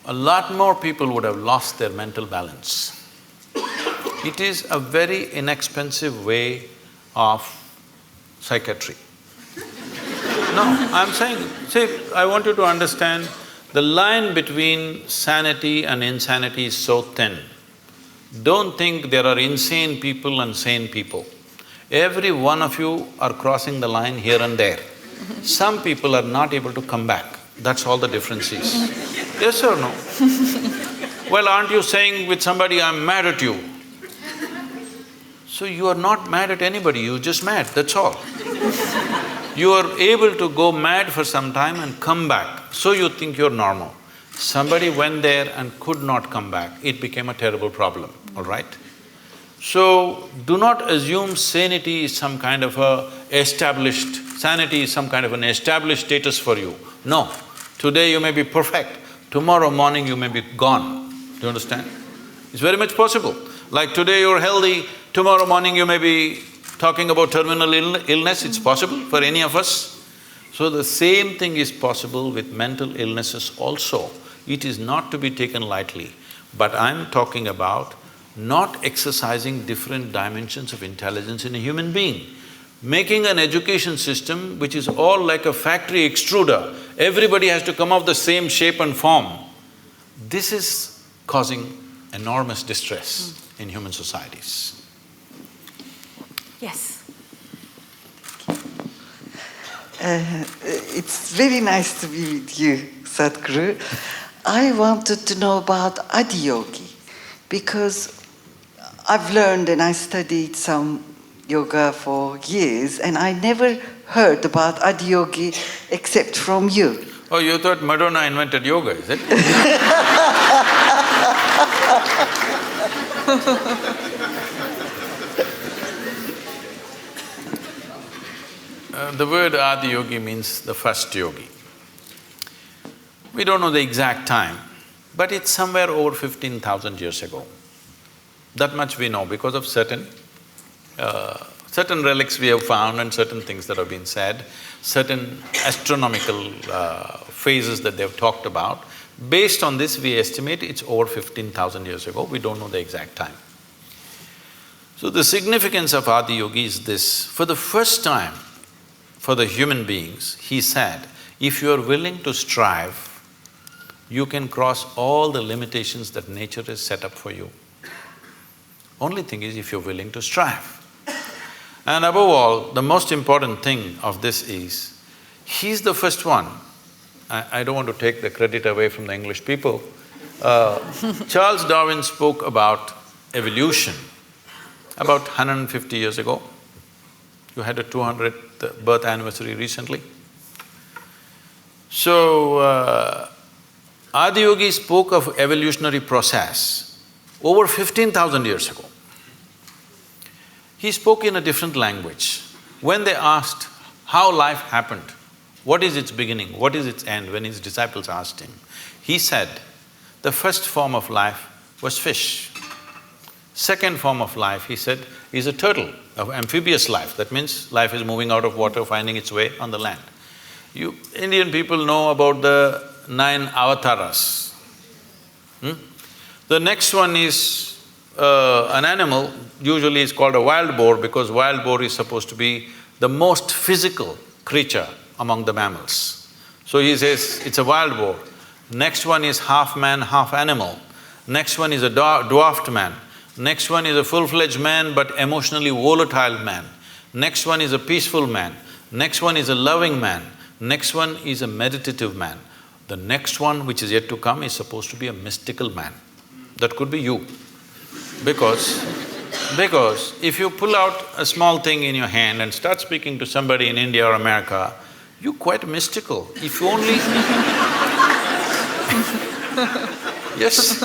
a lot more people would have lost their mental balance. It is a very inexpensive way of psychiatry. No, I'm saying, see, I want you to understand, the line between sanity and insanity is so thin. Don't think there are insane people and sane people. Every one of you are crossing the line here and there. Some people are not able to come back, that's all the difference is. Yes or no? Well, aren't you saying with somebody, "I'm mad at you"? So you are not mad at anybody, you're just mad, that's all. You are able to go mad for some time and come back, so you think you're normal. Somebody went there and could not come back, it became a terrible problem, all right? So, do not assume sanity is some kind of sanity is some kind of an established status for you. No, today you may be perfect, tomorrow morning you may be gone. Do you understand? It's very much possible. Like today you're healthy, tomorrow morning you may be talking about terminal illness, it's possible for any of us. So the same thing is possible with mental illnesses also. It is not to be taken lightly. But I'm talking about not exercising different dimensions of intelligence in a human being. Making an education system which is all like a factory extruder, everybody has to come of the same shape and form. This is causing enormous distress in human societies. Yes. It's very nice to be with you, Sadhguru. I wanted to know about Adiyogi because I've learned and I studied some yoga for years and I never heard about Adiyogi except from you. Oh, you thought Madonna invented yoga, is it? The word Adiyogi means the first yogi. We don't know the exact time, but it's somewhere over 15,000 years ago. That much we know because of certain relics we have found and certain things that have been said, certain astronomical phases that they've talked about. Based on this, we estimate it's over 15,000 years ago, we don't know the exact time. So the significance of Adiyogi is this: for the first time, for the human beings, he said, if you are willing to strive, you can cross all the limitations that nature has set up for you. Only thing is if you're willing to strive. And above all, the most important thing of this is, he's the first one. I don't want to take the credit away from the English people. Charles Darwin spoke about evolution about 150 years ago. You had a 200th birth anniversary recently. So, Adiyogi spoke of evolutionary process over 15,000 years ago. He spoke in a different language. When they asked how life happened, what is its beginning, what is its end, when his disciples asked him, he said, the first form of life was fish. Second form of life, he said, is a turtle, of amphibious life. That means life is moving out of water, finding its way on the land. You Indian people know about the 9 avatars. The next one is an animal, usually it's called a wild boar because wild boar is supposed to be the most physical creature among the mammals. So he says, it's a wild boar. Next one is half man, half animal. Next one is a dwarfed man. Next one is a full-fledged man but emotionally volatile man. Next one is a peaceful man. Next one is a loving man. Next one is a meditative man. The next one, which is yet to come, is supposed to be a mystical man. That could be you. Because if you pull out a small thing in your hand and start speaking to somebody in India or America, you're quite mystical. If you only… Yes.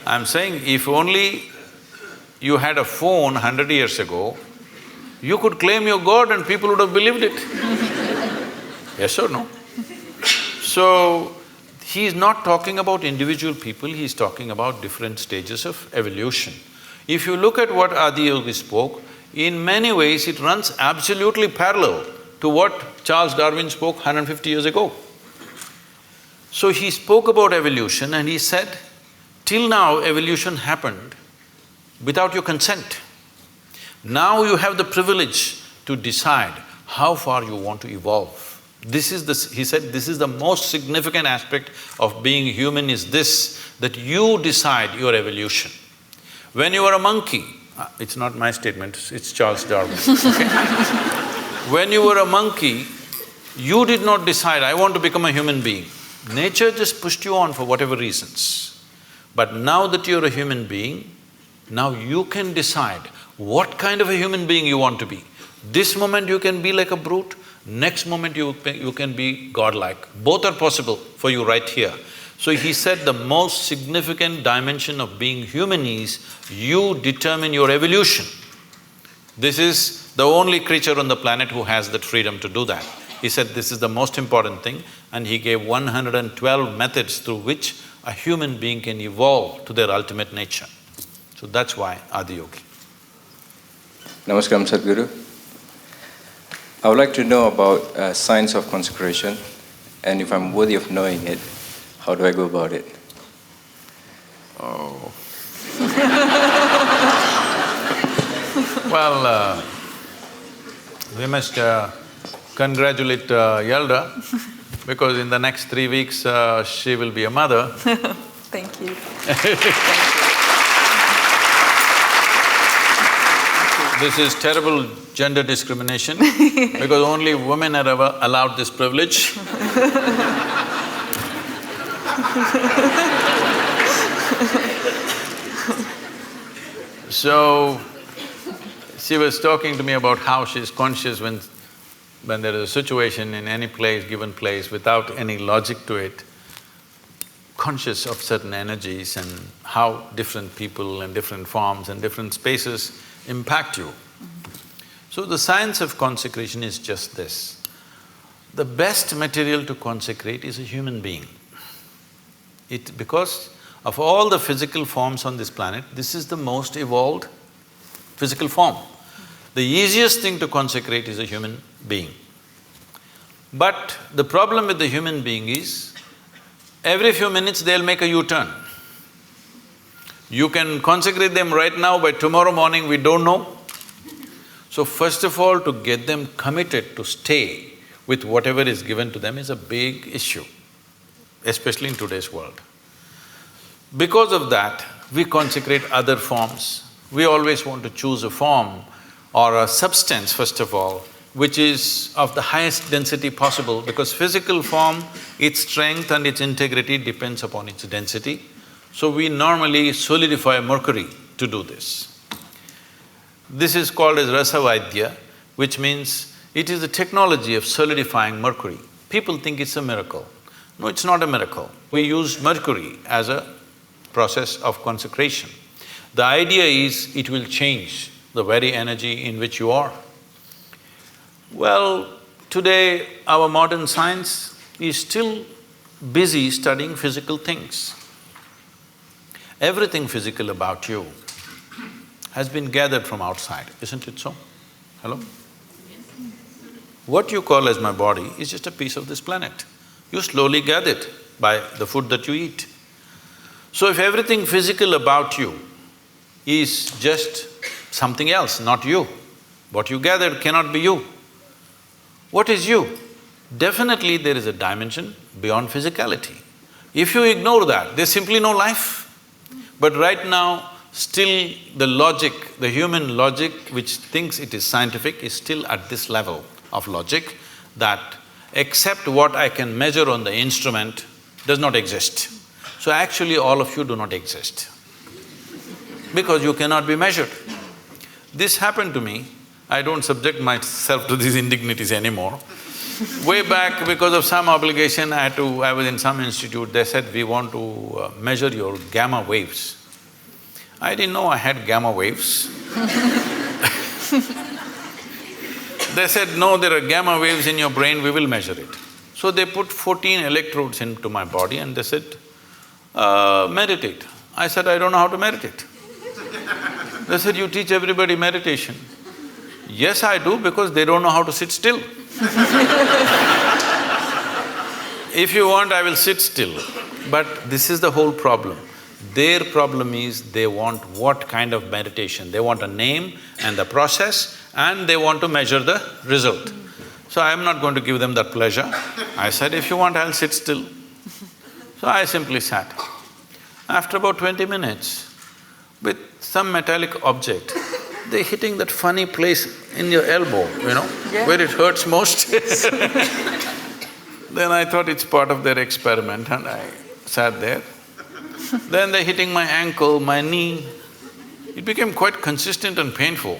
I'm saying, if only you had a phone 100 years ago, you could claim you're God and people would have believed it. Yes or no? So, he's not talking about individual people, he's talking about different stages of evolution. If you look at what Adiyogi spoke, in many ways it runs absolutely parallel to what Charles Darwin spoke 150 years ago. So he spoke about evolution and he said, till now evolution happened without your consent. Now you have the privilege to decide how far you want to evolve. This is he said, this is the most significant aspect of being human is this, that you decide your evolution. When you were a monkey, it's not my statement, it's Charles Darwin, okay? When you were a monkey, you did not decide, I want to become a human being. Nature just pushed you on for whatever reasons. But now that you're a human being, now you can decide what kind of a human being you want to be. This moment you can be like a brute, next moment you can be godlike. Both are possible for you right here. So he said the most significant dimension of being human is you determine your evolution. This is the only creature on the planet who has that freedom to do that. He said this is the most important thing, and he gave 112 methods through which a human being can evolve to their ultimate nature. So that's why Adiyogi. Namaskaram, Sadhguru. I would like to know about science of consecration, and if I'm worthy of knowing it, how do I go about it? Oh. Well, we must congratulate Yalda, because in the next 3 weeks she will be a mother. Thank you. This is terrible gender discrimination because only women are ever allowed this privilege. So, she was talking to me about how she's conscious when there is a situation in any place, given place, without any logic to it, conscious of certain energies and how different people and different forms and different spaces impact you. So the science of consecration is just this. The best material to consecrate is a human being. Because of all the physical forms on this planet, this is the most evolved physical form. The easiest thing to consecrate is a human being. But the problem with the human being is, every few minutes they'll make a U-turn. You can consecrate them right now, by tomorrow morning we don't know. So first of all, to get them committed to stay with whatever is given to them is a big issue, especially in today's world. Because of that, we consecrate other forms. We always want to choose a form or a substance, first of all, which is of the highest density possible, because physical form, its strength and its integrity depends upon its density. So we normally solidify mercury to do this. This is called as Rasavaidya, which means it is the technology of solidifying mercury. People think it's a miracle. No, it's not a miracle. We use mercury as a process of consecration. The idea is it will change the very energy in which you are. Well, today our modern science is still busy studying physical things. Everything physical about you has been gathered from outside, isn't it so? Hello? What you call as my body is just a piece of this planet. You slowly gather it by the food that you eat. So if everything physical about you is just something else, not you, what you gathered cannot be you. What is you? Definitely there is a dimension beyond physicality. If you ignore that, there's simply no life. But right now, still the logic, the human logic which thinks it is scientific is still at this level of logic that except what I can measure on the instrument does not exist. So actually all of you do not exist because you cannot be measured. This happened to me. I don't subject myself to these indignities anymore. Way back, because of some obligation, I was in some institute, they said, we want to measure your gamma waves. I didn't know I had gamma waves. They said, no, there are gamma waves in your brain, we will measure it. So they put 14 electrodes into my body and they said, meditate. I said, I don't know how to meditate. They said, you teach everybody meditation. Yes, I do, because they don't know how to sit still. If you want, I will sit still. But this is the whole problem. Their problem is they want what kind of meditation? They want a name and the process, and they want to measure the result. So I am not going to give them that pleasure. I said, if you want, I'll sit still. So I simply sat. After about 20 minutes, with some metallic object, they're hitting that funny place in your elbow, where it hurts most. Then I thought it's part of their experiment and I sat there. Then they're hitting my ankle, my knee. It became quite consistent and painful.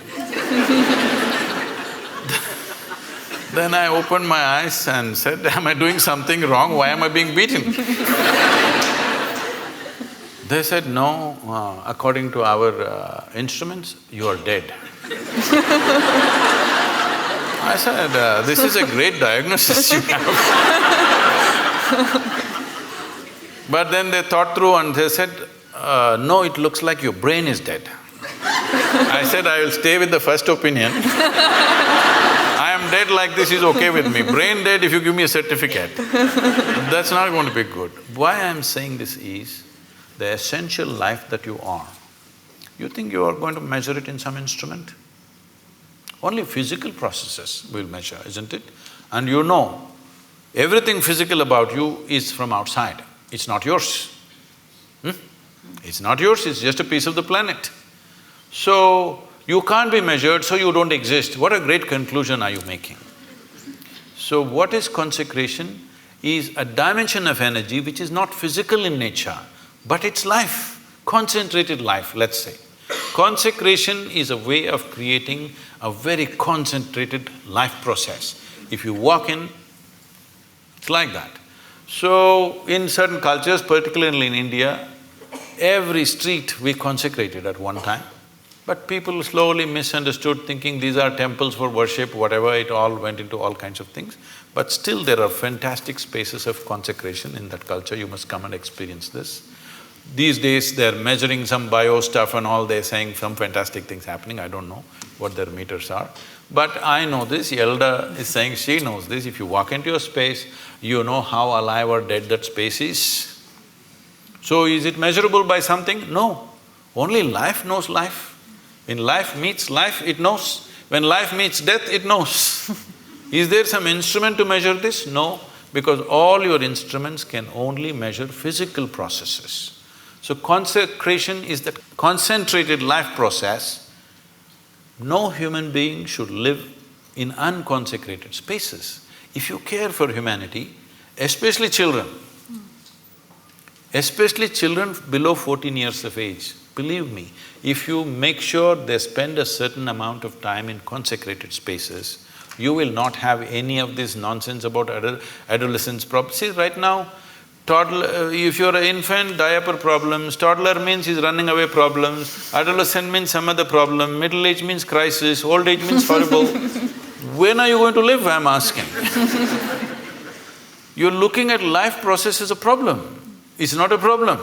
Then I opened my eyes and said, am I doing something wrong? Why am I being beaten? They said, no, according to our instruments, you are dead. I said, this is a great diagnosis you have. But then they thought through and they said, no, it looks like your brain is dead. I said, I will stay with the first opinion. I am dead like this is okay with me. Brain dead if you give me a certificate. That's not going to be good. Why I am saying this is, the essential life that you are, you think you are going to measure it in some instrument? Only physical processes will measure, isn't it? And you know, everything physical about you is from outside, it's not yours. It's not yours, it's just a piece of the planet. So, you can't be measured, so you don't exist. What a great conclusion are you making? So what is consecration? Is a dimension of energy which is not physical in nature, but it's life, concentrated life, let's say. Consecration is a way of creating a very concentrated life process. If you walk in, it's like that. So, in certain cultures, particularly in India, every street we consecrated at one time. But people slowly misunderstood, thinking these are temples for worship, whatever, it all went into all kinds of things. But still there are fantastic spaces of consecration in that culture, you must come and experience this. These days they're measuring some bio stuff and all, they're saying some fantastic things happening, I don't know what their meters are. But I know this, Yalda is saying she knows this, if you walk into a space, you know how alive or dead that space is. So is it measurable by something? No, only life knows life. When life meets life, it knows. When life meets death, it knows. Is there some instrument to measure this? No, because all your instruments can only measure physical processes. So consecration is that concentrated life process. No human being should live in unconsecrated spaces. If you care for humanity, especially children below 14 years of age, believe me, if you make sure they spend a certain amount of time in consecrated spaces, you will not have any of this nonsense about adolescence problems. See, right now, toddler… if you're an infant, diaper problems, toddler means he's running away problems, adolescent means some other problem, middle age means crisis, old age means horrible. When are you going to live, I'm asking? You're looking at life process as a problem. It's not a problem.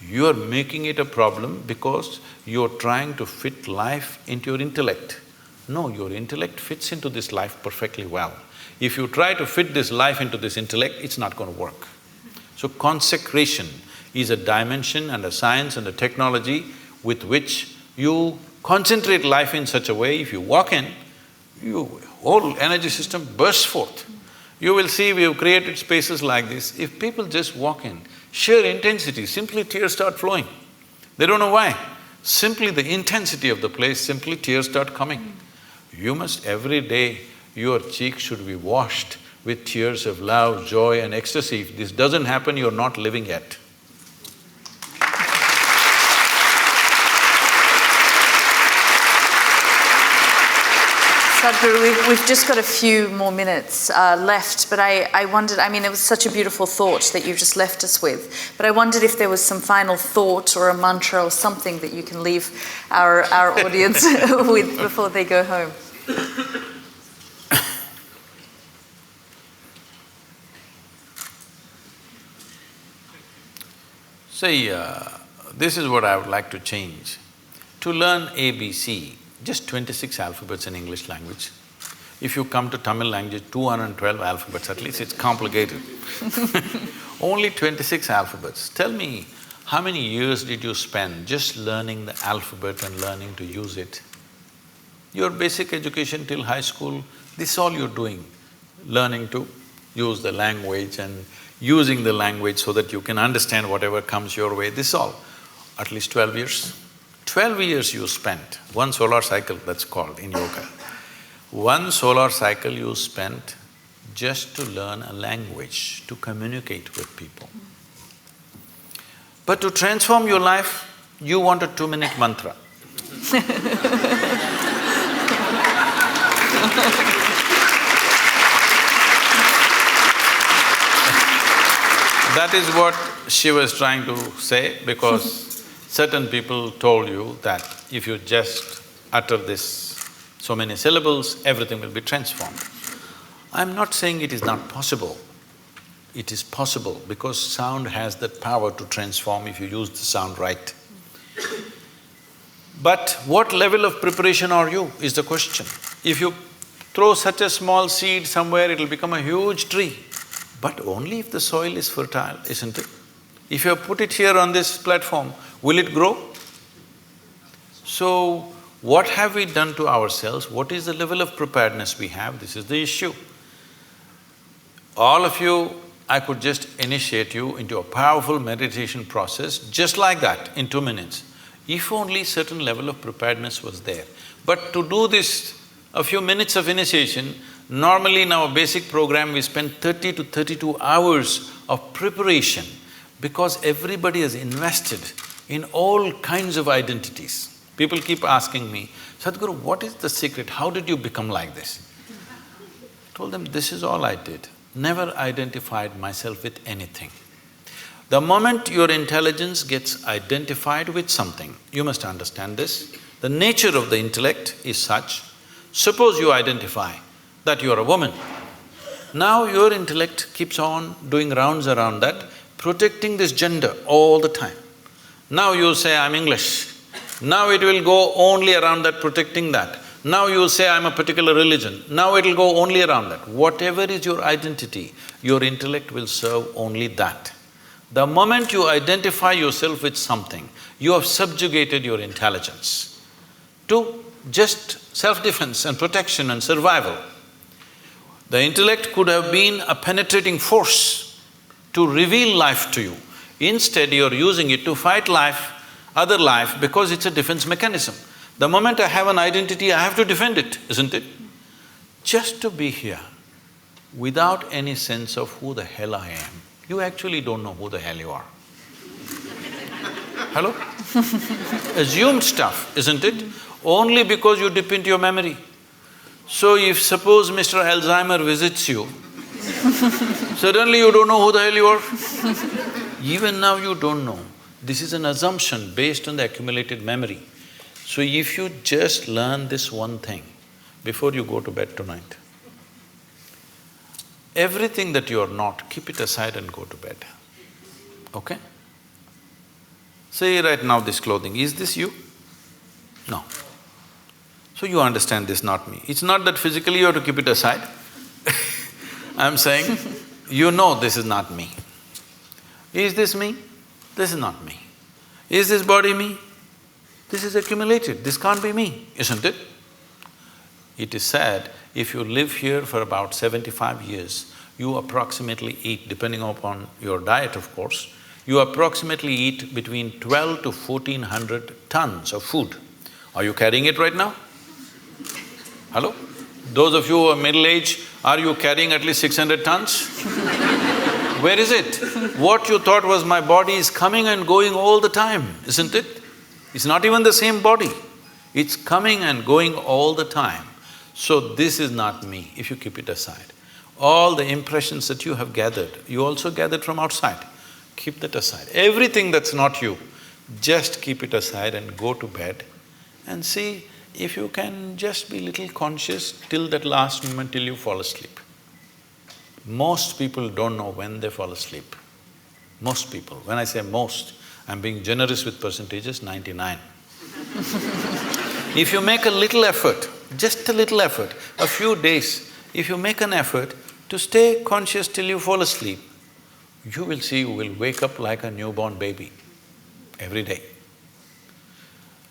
You are making it a problem because you're trying to fit life into your intellect. No, your intellect fits into this life perfectly well. If you try to fit this life into this intellect, it's not going to work. So consecration is a dimension and a science and a technology with which you concentrate life in such a way, if you walk in, your whole energy system bursts forth. You will see we have created spaces like this. If people just walk in, sheer intensity, simply tears start flowing. They don't know why. Simply the intensity of the place, simply tears start coming. You must every day, your cheeks should be washed with tears of love, joy and ecstasy. If this doesn't happen, you're not living yet. Sadhguru, we've just got a few more minutes left, but I wondered, I mean, it was such a beautiful thought that you've just left us with, but I wondered if there was some final thought or a mantra or something that you can leave our audience with before they go home. See, this is what I would like to change. To learn ABC, just 26 alphabets in English language. If you come to Tamil language, 212 alphabets, at least it's complicated. Only 26 alphabets. Tell me, how many years did you spend just learning the alphabet and learning to use it? Your basic education till high school, this is all you're doing, learning to use the language and using the language so that you can understand whatever comes your way, this is all. At least 12 years. 12 years you spent, one solar cycle that's called in yoga. One solar cycle you spent just to learn a language, to communicate with people. But to transform your life, you want a 2-minute mantra. That is what she was trying to say, because certain people told you that if you just utter this so many syllables, everything will be transformed. I'm not saying it is not possible. It is possible because sound has that power to transform if you use the sound right. But what level of preparation are you is the question. If you throw such a small seed somewhere, it'll become a huge tree. But only if the soil is fertile, isn't it? If you put it here on this platform, will it grow? So, What have we done to ourselves? What is the level of preparedness we have? This is the issue. All of you, I could just initiate you into a powerful meditation process just like that in 2 minutes, if only certain level of preparedness was there. But to do this, a few minutes of initiation, normally in our basic program we spend 30 to 32 hours of preparation because everybody has invested in all kinds of identities. People keep asking me, Sadhguru, what is the secret? How did you become like this? I told them, this is all I did. Never identified myself with anything. The moment your intelligence gets identified with something, you must understand this, the nature of the intellect is such, suppose you identify that you are a woman. Now your intellect keeps on doing rounds around that, protecting this gender all the time. Now you say, I'm English. Now it will go only around that, protecting that. Now you say, I'm a particular religion. Now it'll go only around that. Whatever is your identity, your intellect will serve only that. The moment you identify yourself with something, you have subjugated your intelligence to just self-defense and protection and survival. The intellect could have been a penetrating force to reveal life to you. Instead, you're using it to fight life, other life, because it's a defense mechanism. The moment I have an identity, I have to defend it, isn't it? Just to be here, without any sense of who the hell I am, you actually don't know who the hell you are. Hello? Assumed stuff, isn't it? Only because you dip into your memory. So if suppose Mr. Alzheimer visits you, suddenly you don't know who the hell you are. Even now you don't know. This is an assumption based on the accumulated memory. So if you just learn this one thing before you go to bed tonight, everything that you are not, keep it aside and go to bed, okay? Say right now this clothing, is this you? No. So you understand this, not me. It's not that physically you have to keep it aside. I'm saying, you know this is not me. Is this me? This is not me. Is this body me? This is accumulated, this can't be me, isn't it? It is said, if you live here for about 75 years, you approximately eat, depending upon your diet of course, you approximately eat between 12 to 1400 tons of food. Are you carrying it right now? Hello? Those of you who are middle-aged, are you carrying at least 600 tons? Where is it? What you thought was my body is coming and going all the time, isn't it? It's not even the same body. It's coming and going all the time. So this is not me, if you keep it aside. All the impressions that you have gathered, you also gathered from outside. Keep that aside. Everything that's not you, just keep it aside and go to bed and see if you can just be little conscious till that last moment till you fall asleep. Most people don't know when they fall asleep. Most people. When I say most, I'm being generous with percentages, 99. If you make a little effort, just a little effort, a few days, if you make an effort to stay conscious till you fall asleep, you will see you will wake up like a newborn baby every day.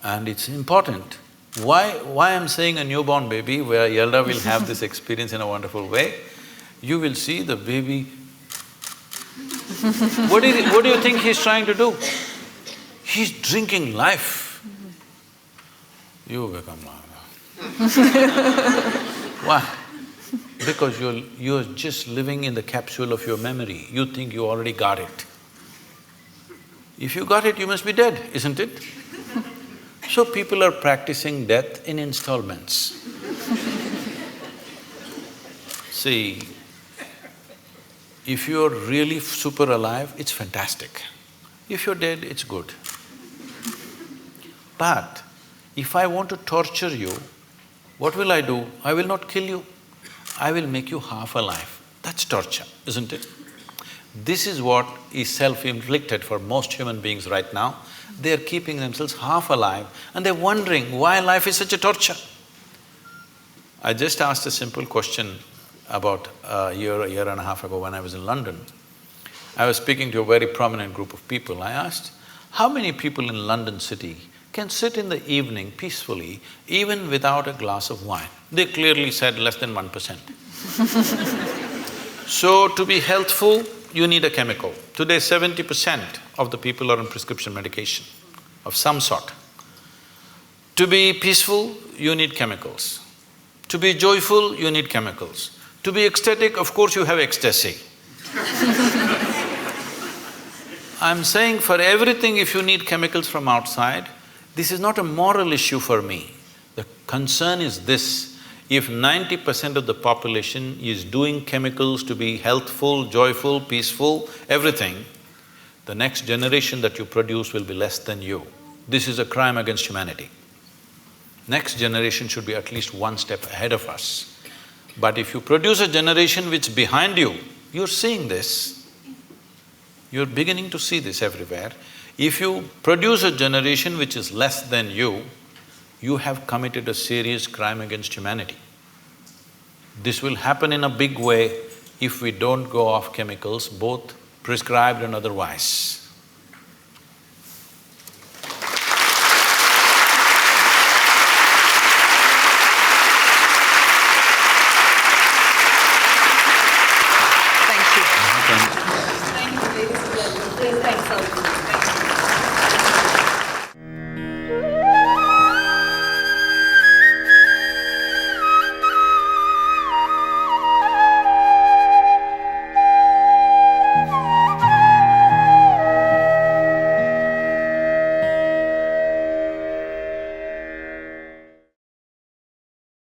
And it's important. Why I'm saying a newborn baby, where Yalda will have this experience in a wonderful way, you will see the baby… What do you think he's trying to do? He's drinking life. You become like that. Why? Because you're just living in the capsule of your memory, you think you already got it. If you got it, you must be dead, isn't it? So people are practicing death in installments. See, if you're really super alive, it's fantastic. If you're dead, it's good. But if I want to torture you, what will I do? I will not kill you. I will make you half alive. That's torture, isn't it? This is what is self-inflicted for most human beings right now. They're keeping themselves half alive and they're wondering why life is such a torture. I just asked a simple question about a year and a half ago when I was in London. I was speaking to a very prominent group of people. I asked, how many people in London city can sit in the evening peacefully, even without a glass of wine. They clearly said less than 1%. So, to be healthful, you need a chemical. Today, 70% of the people are on prescription medication of some sort. To be peaceful, you need chemicals. To be joyful, you need chemicals. To be ecstatic, of course you have ecstasy. I'm saying for everything, if you need chemicals from outside, this is not a moral issue for me. The concern is this: if 90% of the population is doing chemicals to be healthful, joyful, peaceful, everything, the next generation that you produce will be less than you. This is a crime against humanity. Next generation should be at least one step ahead of us. But if you produce a generation which is behind you, you're seeing this, you're beginning to see this everywhere. If you produce a generation which is less than you have committed a serious crime against humanity. This will happen in a big way if we don't go off chemicals, both prescribed and otherwise.